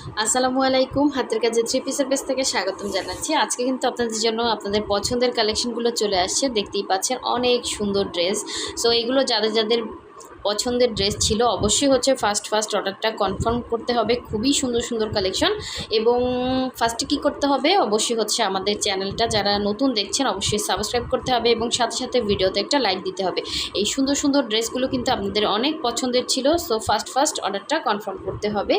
আসসালামু আলাইকুম। হাতের কাজে থ্রি পিসের পেজ থেকে স্বাগতম জানাচ্ছি। আজকে কিন্তু আপনাদের জন্য আপনাদের পছন্দের কালেকশনগুলো চলে আসছে। দেখতেই পাচ্ছেন অনেক সুন্দর ড্রেস। সো এগুলো যাদের যাদের পছন্দের ড্রেস ছিল অবশ্যই হচ্ছে ফার্স্ট অর্ডারটা কনফার্ম করতে হবে। খুবই সুন্দর সুন্দর কালেকশন। এবং ফার্স্টে কী করতে হবে, অবশ্যই হচ্ছে আমাদের চ্যানেলটা যারা নতুন দেখছেন অবশ্যই সাবস্ক্রাইব করতে হবে এবং সাথে সাথে ভিডিওতে একটা লাইক দিতে হবে। এই সুন্দর সুন্দর ড্রেসগুলো কিন্তু আপনাদের অনেক পছন্দের ছিল। সো ফার্স্ট অর্ডারটা কনফার্ম করতে হবে।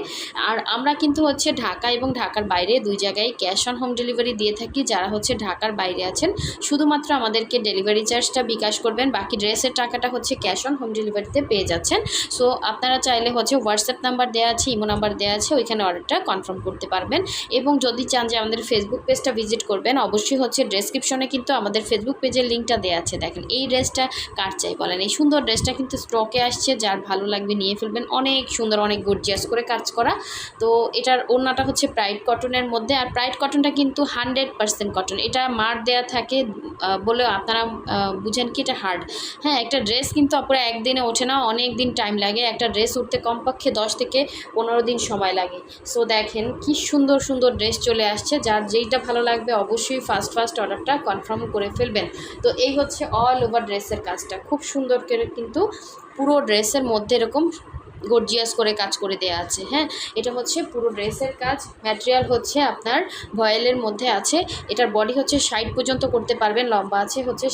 আর আমরা কিন্তু হচ্ছে ঢাকা এবং ঢাকার বাইরে দুই জায়গায় ক্যাশ অন হোম ডেলিভারি দিয়ে থাকি। যারা হচ্ছে ঢাকার বাইরে আছেন শুধুমাত্র আমাদেরকে ডেলিভারি চার্জটা বিকাশ করবেন, বাকি ড্রেসের টাকাটা হচ্ছে ক্যাশ অন হোম ডেলিভারিতে পেয়ে যাচ্ছেন। সো আপনারা চাইলে হচ্ছে হোয়াটসঅ্যাপ নাম্বার দেওয়া আছে, ইমো নাম্বার দেওয়া আছে, ওইখানে অর্ডারটা কনফার্ম করতে পারবেন। এবং যদি চান যে আমাদের ফেসবুক পেজটা ভিজিট করবেন, অবশ্যই হচ্ছে ডেসক্রিপশনে কিন্তু আমাদের ফেসবুক পেজের লিঙ্কটা দেওয়া আছে। দেখেন এই ড্রেসটা কার চাই বলেন, এই সুন্দর ড্রেসটা কিন্তু স্টকে আসছে, যার ভালো লাগবে নিয়ে ফেলবেন। অনেক সুন্দর, অনেক গর্জিয়াস করে কাজ করা। তো এটার ওড়নাটা হচ্ছে প্রাইড কটনের মধ্যে, আর প্রাইড কটনটা কিন্তু 100% কটন। এটা মার দেয়া থাকে বলে আপনারা বুঝেন কি এটা হার্ড। হ্যাঁ, একটা ড্রেস কিন্তু আপনারা একদিনে ওঠে না, অনেক দিন টাইম লাগে। একটা ড্রেস উঠতে কমপক্ষে 10 থেকে 15 দিন সময় লাগে। সো দেখেন কি সুন্দর সুন্দর ড্রেস চলে আসছে, যার যেইটা ভালো লাগবে অবশ্যই ফার্স্ট অর্ডারটা কনফার্ম করে ফেলবেন। তো এই হচ্ছে অল ওভার ড্রেসের কাজটা, খুব সুন্দর করে কিন্তু পুরো ড্রেসের মধ্যে এরকম গর্জিয়াস করে কাজ করে দেওয়া আছে। হ্যাঁ, এটা হচ্ছে পুরো ড্রেসের কাজ। ম্যাটেরিয়াল হচ্ছে আপনার ভয়েলের মধ্যে আছে। এটার বডি হচ্ছে 60 পর্যন্ত করতে পারবেন, লম্বা আছে হচ্ছে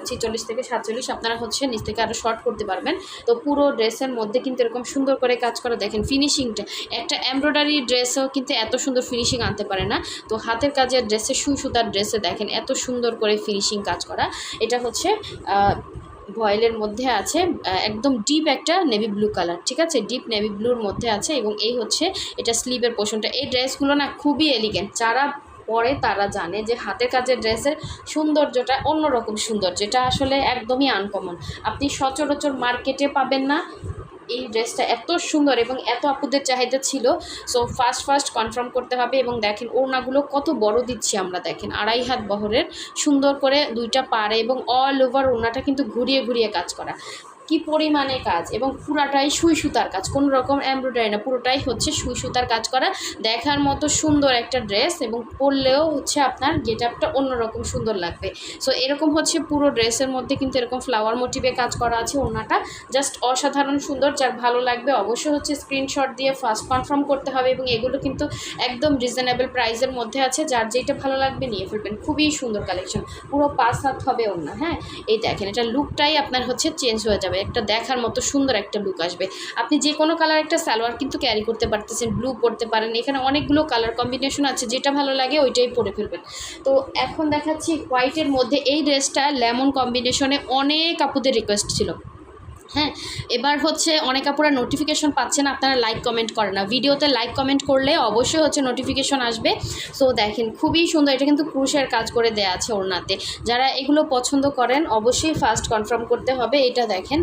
46 থেকে 47। আপনারা হচ্ছে নিচ থেকে আরও শর্ট করতে পারবেন। তো পুরো ড্রেসের মধ্যে কিন্তু এরকম সুন্দর করে কাজ করা। দেখেন ফিনিশিংটা, একটা এমব্রয়ডারি ড্রেসও কিন্তু এত সুন্দর ফিনিশিং আনতে পারে না। তো হাতের কাজের ড্রেসে, সুই সুতার ড্রেসে দেখেন এত সুন্দর করে ফিনিশিং কাজ করা। এটা হচ্ছে ভয়েলের মধ্যে আছে, একদম ডিপ একটা নেভি ব্লু কালার, ঠিক আছে, ডিপ নেভি ব্লুর মধ্যে আছে। এবং এই হচ্ছে এটা স্লিভের পোর্শনটা। এই ড্রেসগুলো না খুবই এলিগেন্ট, যারা পরে তারা জানে যে হাতের কাজের ড্রেসের সৌন্দর্যটা অন্যরকম সুন্দর, যেটা আসলে একদমই আনকমন, আপনি সচরাচর মার্কেটে পাবেন না। এই ড্রেসটা এত সুন্দর এবং এত আপুদের চাহিদা ছিল। সো ফার্স্ট কনফার্ম করতে হবে। এবং দেখেন ওড়নাগুলো কত বড় দিচ্ছি আমরা, দেখেন 2.5 হাত বহরের, সুন্দর করে দুইটা পাড়ে এবং অল ওভার ওড়নাটা কিন্তু ঘুরিয়ে ঘুরিয়ে কাজ করা। কি পরিমাণে কাজ, এবং পুরাটাই সুই সুতার কাজ, কোনো রকম এমব্রয়ডারি না, পুরোটাই হচ্ছে সুই সুতার কাজ করা। দেখার মতো সুন্দর একটা ড্রেস, এবং পরলেও হচ্ছে আপনার গেট আপটা অন্যরকম সুন্দর লাগবে। সো এরকম হচ্ছে পুরো ড্রেসের মধ্যে কিন্তু এরকম ফ্লাওয়ার মোটিভে কাজ করা আছে। ওড়নাটা জাস্ট অসাধারণ সুন্দর, যার ভালো লাগবে অবশ্যই হচ্ছে স্ক্রিনশট দিয়ে ফার্স্ট কনফার্ম করতে হবে। এবং এগুলো কিন্তু একদম রিজনেবল প্রাইসের মধ্যে আছে, যার যেটা ভালো লাগবে নিয়ে ফেলবেন। খুবই সুন্দর কালেকশন, পুরো 5 হাত হবে ওড়না। হ্যাঁ, এই দেখেন এটা লুকটাই আপনার হচ্ছে চেঞ্জ হয়ে যাবে, একটা দেখার মতো সুন্দর একটা লুক আসবে। আপনি যে কোনো কালার একটা সালোয়ার কিন্তু ক্যারি করতে পারতেছেন, ব্লু পরতে পারেন, এখানে অনেকগুলো কালার কম্বিনেশন আছে, যেটা ভালো লাগে ওইটাই পরে ফেলবেন। তো এখন দেখাচ্ছি হোয়াইটের মধ্যে এই ড্রেসটা লেমন কম্বিনেশনে, অনেক আপুদের রিকোয়েস্ট ছিল। হ্যাঁ, এবার হচ্ছে অনেক আপুরা নোটিফিকেশন পাচ্ছেন, আপনারা লাইক কমেন্ট করেন না। ভিডিওতে লাইক কমেন্ট করলে অবশ্যই হচ্ছে নোটিফিকেশন আসবে। সো দেখেন খুবই সুন্দর, এটা কিন্তু ক্রুশের কাজ করে দেয়া আছে ওড়নাতে। যারা এগুলো পছন্দ করেন অবশ্যই ফার্স্ট কনফার্ম করতে হবে। এটা দেখেন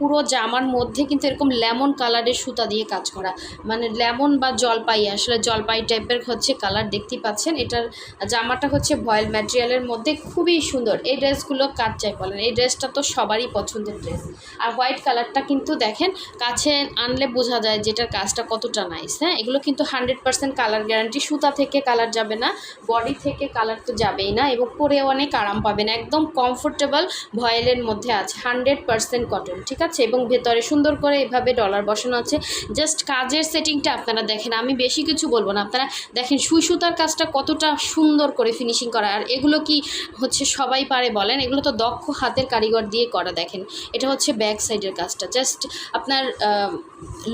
পুরো জামার মধ্যে কিন্তু এরকম লেমন কালারের সুতা দিয়ে কাজ করা, মানে লেমন বা জলপাই, আসলে জলপাই টাইপের হচ্ছে কালার, দেখতেই পাচ্ছেন। এটার জামাটা হচ্ছে ভয়েল ম্যাটেরিয়ালের মধ্যে, খুবই সুন্দর। এই ড্রেসগুলো কার চাই বলেন, এই ড্রেসটা তো সবারই পছন্দের ড্রেস। আর হোয়াইট কালারটা কিন্তু দেখেন কাছে আনলে বোঝা যায় যেটার কাজটা কতটা নাইস। হ্যাঁ, এগুলো কিন্তু 100% কালার গ্যারান্টি, সুতা থেকে কালার যাবে না, বডি থেকে কালার তো যাবেই না, এবং পরেও অনেক আরাম পাবেন, একদম কমফোর্টেবল। ভয়েলের মধ্যে আছে 100% কটন, ঠিক আছে। এবং ভেতরে সুন্দর করে এভাবে ডলার বসানো আছে। জাস্ট কাজের সেটিংটা আপনারা দেখেন, আমি বেশি কিছু বলবো না, আপনারা দেখেন সুই সুতার কাজটা কতটা সুন্দর করে ফিনিশিং করা। আর এগুলো কি হচ্ছে সবাই পারে বলেন, এগুলো তো দক্ষ হাতের কারিগর দিয়ে করা। দেখেন এটা হচ্ছে ব্যাক সাইডের কাজটা, জাস্ট আপনার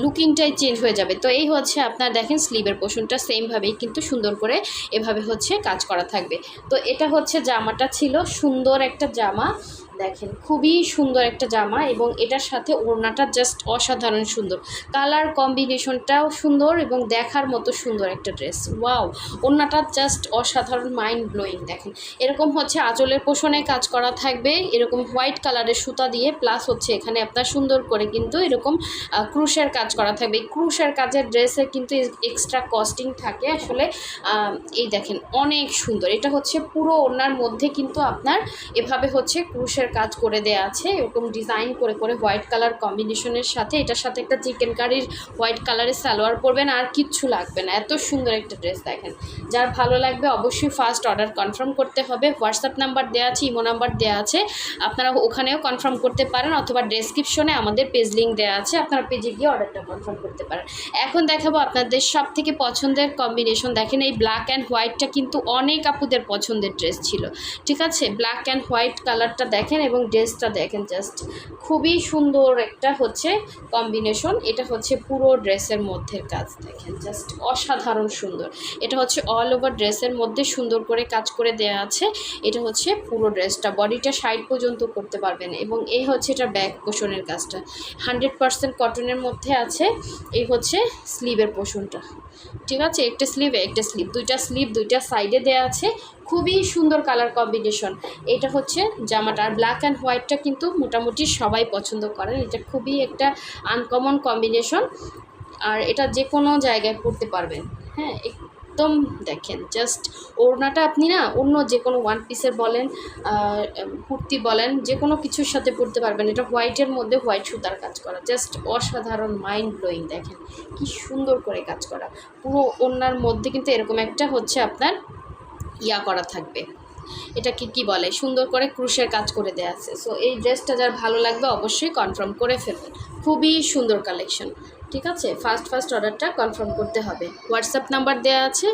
লুকিংটাই চেঞ্জ হয়ে যাবে। তো এই হচ্ছে আপনার দেখেন স্লিভের পোর্শনটা সেমভাবেই কিন্তু সুন্দর করে এভাবে হচ্ছে কাজ করা থাকবে। তো এটা হচ্ছে জামাটা ছিল, সুন্দর একটা জামা, দেখেন খুবই সুন্দর একটা জামা। এবং এটার সাথে ওড়নাটা জাস্ট অসাধারণ সুন্দর, কালার কম্বিনেশনটাও সুন্দর এবং দেখার মতো সুন্দর একটা ড্রেস। ওয়াও, ওড়নাটা জাস্ট অসাধারণ, মাইন্ড ব্লোয়িং। দেখেন এরকম হচ্ছে আঁচলের পোষণে কাজ করা থাকবে, এরকম হোয়াইট কালারের সুতা দিয়ে, প্লাস হচ্ছে এখানে আপনার সুন্দর করে কিন্তু এরকম ক্রুশের কাজ করা থাকবে। এই ক্রুশের কাজের ড্রেসে কিন্তু এক্সট্রা কস্টিং থাকে আসলে। এই দেখেন অনেক সুন্দর, এটা হচ্ছে পুরো ওড়নার মধ্যে কিন্তু আপনার এভাবে হচ্ছে ক্রুশের কাজ করে দেয়া আছে, এরকম ডিজাইন করে করে হোয়াইট কালার কম্বিনেশনের সাথে এটার সাথে একটা চিকেন কারির হোয়াইট কালারের সালোয়ার পরবেন, আর কিচ্ছু লাগবে না। এত সুন্দর একটা ড্রেস দেখেন। যার ভালো লাগবে অবশ্যই ফার্স্ট অর্ডার কনফার্ম করতে হবে। হোয়াটসঅ্যাপ নাম্বার দেওয়া আছে, ইমো নাম্বার দেওয়া আছে, আপনারা ওখানেও কনফার্ম করতে পারেন, অথবা ডেসক্রিপশনে আমাদের পেজ লিঙ্ক দেওয়া আছে, আপনারা পেজে গিয়ে অর্ডারটা কনফার্ম করতে পারেন। এখন দেখাবো আপনাদের সব থেকে পছন্দের কম্বিনেশন। দেখেন এই ব্ল্যাক অ্যান্ড হোয়াইটটা কিন্তু অনেক আপুদের পছন্দের ড্রেস ছিল, ঠিক আছে। ব্ল্যাক অ্যান্ড হোয়াইট কালারটা দেখেন এবং ড্রেসটা দেখেন, জাস্ট খুবই সুন্দর একটা হচ্ছে কম্বিনেশন। এটা হচ্ছে পুরো ড্রেসের মধ্যে কাজ দেখেন, জাস্ট অসাধারণ সুন্দর। এটা হচ্ছে অল ওভার ড্রেসের মধ্যে সুন্দর করে কাজ করে দেওয়া আছে। এটা হচ্ছে পুরো ড্রেসটা, বডিটা সাইড পর্যন্ত করতে পারবেন। এবং এই হচ্ছে এটা ব্যাক পোর্শনের কাজটা 100% কটনের মধ্যে আছে। এই হচ্ছে স্লিভের পোর্শনটা, ঠিক আছে। একটা স্লিভ দুইটা স্লিভ দুইটা সাইডে দেওয়া আছে। খুবই সুন্দর কালার কম্বিনেশন। এটা হচ্ছে জামাটা। আর ব্ল্যাক অ্যান্ড হোয়াইটটা কিন্তু মোটামুটি সবাই পছন্দ করেন, এটা খুবই একটা আনকমন কম্বিনেশন। আর এটা যে কোনো জায়গায় পরতে পারবেন, হ্যাঁ একদম দেখেন জাস্ট ওড়নাটা আপনি না অন্য যে কোনো ওয়ান পিসের বলেন কুর্তি বলেন যে কোনো কিছুর সাথে পরতে পারবেন। এটা হোয়াইটের মধ্যে হোয়াইট সুতার কাজ করা, জাস্ট অসাধারণ মাইন্ড ব্লোয়িং। দেখেন কি সুন্দর করে কাজ করা। পুরো ওড়নার মধ্যে কিন্তু এরকম একটা হচ্ছে আপনার করা থাকবে, এটা কি বলে, সুন্দর করে ক্রুশের কাজ করে দেওয়া আছে। সো এই ড্রেসটা যার ভালো লাগবে অবশ্যই কনফার্ম করে ফেলবেন। খুবই সুন্দর কালেকশন, ঠিক আছে। ফার্স্ট অর্ডারটা কনফার্ম করতে হবে। হোয়াটসঅ্যাপ নাম্বার দেওয়া আছে।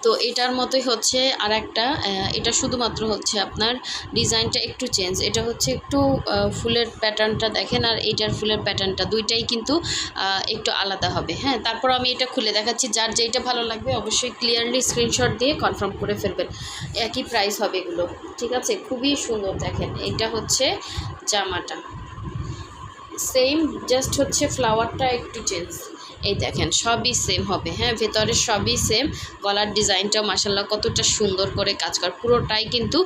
তো এটার মতোই হচ্ছে আর একটা, এটা শুধুমাত্র হচ্ছে আপনার ডিজাইনটা একটু চেঞ্জ। এটা হচ্ছে একটু ফুলের প্যাটার্নটা দেখেন, আর এইটার ফুলের প্যাটার্নটা দুইটাই কিন্তু একটু আলাদা হবে। হ্যাঁ, তারপর আমি এটা খুলে দেখাচ্ছি। যার যেইটা ভালো লাগবে অবশ্যই ক্লিয়ারলি স্ক্রিনশট দিয়ে কনফার্ম করে ফেলবেন। একই প্রাইস হবে এগুলো, ঠিক আছে। খুবই সুন্দর দেখেন। এইটা হচ্ছে জামাটা, সেম, জাস্ট হচ্ছে ফ্লাওয়ারটা একটু চেঞ্জ। এই দেখেন সবই সেম হবে, হ্যাঁ ভেতরে সবই সেম। গলার ডিজাইনটাও মাশাল্লাহ কতটা সুন্দর করে কাজ করা, পুরোটাই কিন্তু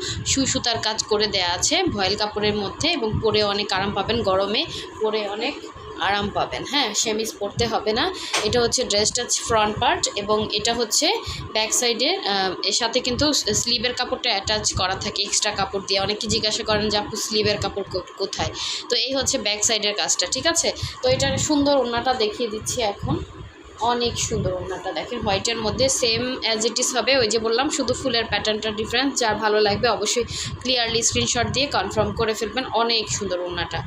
সুতার কাজ করে দেয়া আছে ভয়েল কাপড়ের মধ্যে। এবং পরে অনেক আরাম পাবেন, গরমে পরে অনেক আরাম পাবেন। হ্যাঁ, সেমিজ পরতে হবে না। এটা হচ্ছে ড্রেসটা ফ্রন্ট পার্ট, এবং এটা হচ্ছে ব্যাক সাইডে। এর সাথে কিন্তু স্লিভের কাপড়টা অ্যাটাচ করা থাকে এক্সট্রা কাপড় দিয়ে। অনেকে জিজ্ঞাসা করেন যে আপু স্লিভের কাপড় কোথায়, তো এই হচ্ছে ব্যাক সাইডের কাজটা, ঠিক আছে। তো এটার সুন্দর ওড়নাটা দেখিয়ে দিচ্ছি এখন। অনেক সুন্দর ওড়নাটা দেখেন, হোয়াইটের মধ্যে সেম অ্যাজ ইট ইজ হবে। ওই যে বললাম শুধু ফুলের প্যাটার্নটা ডিফারেন্স। যার ভালো লাগবে অবশ্যই ক্লিয়ারলি স্ক্রিনশট দিয়ে কনফার্ম করে ফেলবেন। অনেক সুন্দর ওড়নাটা,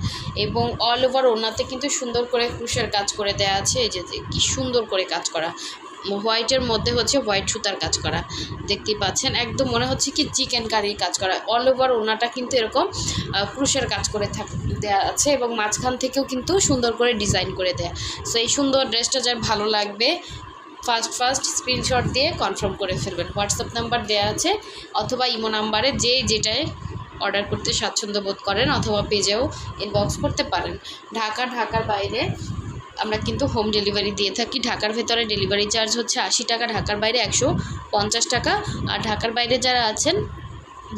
এবং অল ওভার ওড়নাতে কিন্তু সুন্দর করে ক্রুশের কাজ করে দেওয়া আছে। এই যে কি সুন্দর করে কাজ করা, হোয়াইটের মধ্যে হচ্ছে হোয়াইট সুতার কাজ করা, দেখতেই পাচ্ছেন। একদম মনে হচ্ছে কি চিকেন কারির কাজ করা। অল ওভার ওড়নাটা কিন্তু এরকম ক্রুশের কাজ করে দেওয়া আছে, এবং মাঝখান থেকেও কিন্তু সুন্দর করে ডিজাইন করে দেয়া। সো এই সুন্দর ড্রেসটা যার ভালো লাগবে ফার্স্ট স্ক্রিনশট দিয়ে কনফার্ম করে ফেলবেন। হোয়াটসঅ্যাপ নাম্বার দেওয়া আছে, অথবা ইমো নাম্বারে যেটায় অর্ডার করতে স্বাচ্ছন্দ্য বোধ করেন, অথবা পেজেও ইনবক্স করতে পারেন। ঢাকার বাইরে আমরা কিন্তু হোম ডেলিভারি দিয়ে থাকি। ঢাকার ভেতরে ডেলিভারি চার্জ হচ্ছে 80 টাকা, ঢাকার বাইরে 150 টাকা। আর ঢাকার বাইরে যারা আছেন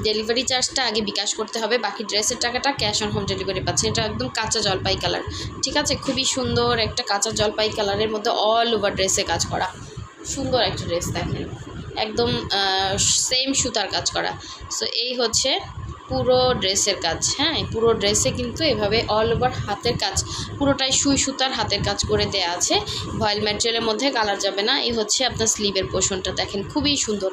ডেলিভারি চার্জটা আগে বিকাশ করতে হবে, বাকি ড্রেসের টাকাটা ক্যাশ অন হোম ডেলিভারি পাচ্ছেন। এটা একদম কাঁচা জলপাই কালার, ঠিক আছে। খুবই সুন্দর একটা কাঁচা জলপাই কালারের মধ্যে অল ওভার ড্রেসে কাজ করা, সুন্দর একটা ড্রেস দেখেন, একদম সেম সুতার কাজ করা। সো এই হচ্ছে পুরো ড্রেসের কাজ। হ্যাঁ, পুরো ড্রেসে কিন্তু এভাবে অল ওভার হাতের কাজ, পুরোটাই সুতার হাতের কাজ করে দেয়া আছে। ভয়েল ম্যাটেরিয়ালের মধ্যে কালার যাবে না। এই হচ্ছে আপনার স্লিভের পোর্শনটা দেখেন, খুবই সুন্দর।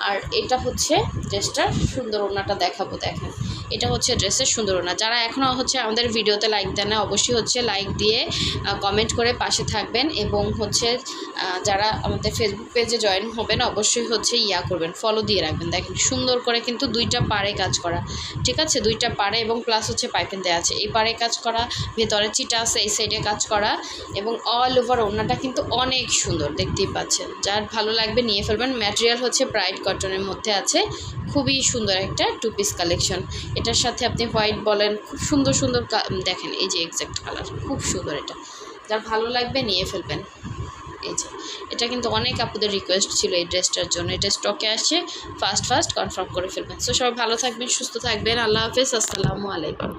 আর এটা হচ্ছে ড্রেসটার সুন্দর ওড়নাটা দেখাবো, দেখেন এটা হচ্ছে ড্রেসের সুন্দর ওড়না। যারা এখনও হচ্ছে আমাদের ভিডিওতে লাইক দেন না, অবশ্যই হচ্ছে লাইক দিয়ে কমেন্ট করে পাশে থাকবেন। এবং হচ্ছে যারা আমাদের ফেসবুক পেজে জয়েন হবেন অবশ্যই হচ্ছে করবেন, ফলো দিয়ে রাখবেন। দেখেন সুন্দর করে কিন্তু দুইটা পাড়ে কাজ করা, ঠিক আছে, দুইটা পাড়ে, এবং প্লাস হচ্ছে পাইপিং দেওয়া আছে। এই পাড়ে কাজ করা, ভেতরে চিটা আছে, এই সাইডে কাজ করা, এবং অল ওভার ওড়নাটা কিন্তু অনেক সুন্দর, দেখতেই পাচ্ছেন। যার ভালো লাগবে নিয়ে ফেলবেন। ম্যাটেরিয়াল হচ্ছে ব্রাইট কটনের মধ্যে আছে, খুবই সুন্দর একটা টু পিস কালেকশন। এটার সাথে আপনি হোয়াইট বলেন, খুব সুন্দর সুন্দর দেখেন, এই যে এক্স্যাক্ট কালার, খুব সুন্দর। এটা যার ভালো লাগবে নিয়ে ফেলবেন। এই যে এটা কিন্তু অনেক আপুদের রিকোয়েস্ট ছিল এই ড্রেসটার জন্য। এটা স্টকে আসছে, ফার্স্ট কনফার্ম করে ফেলবেন। সো সবাই ভালো থাকবেন, সুস্থ থাকবেন। আল্লাহ হাফেজ, আসসালামু আলাইকুম।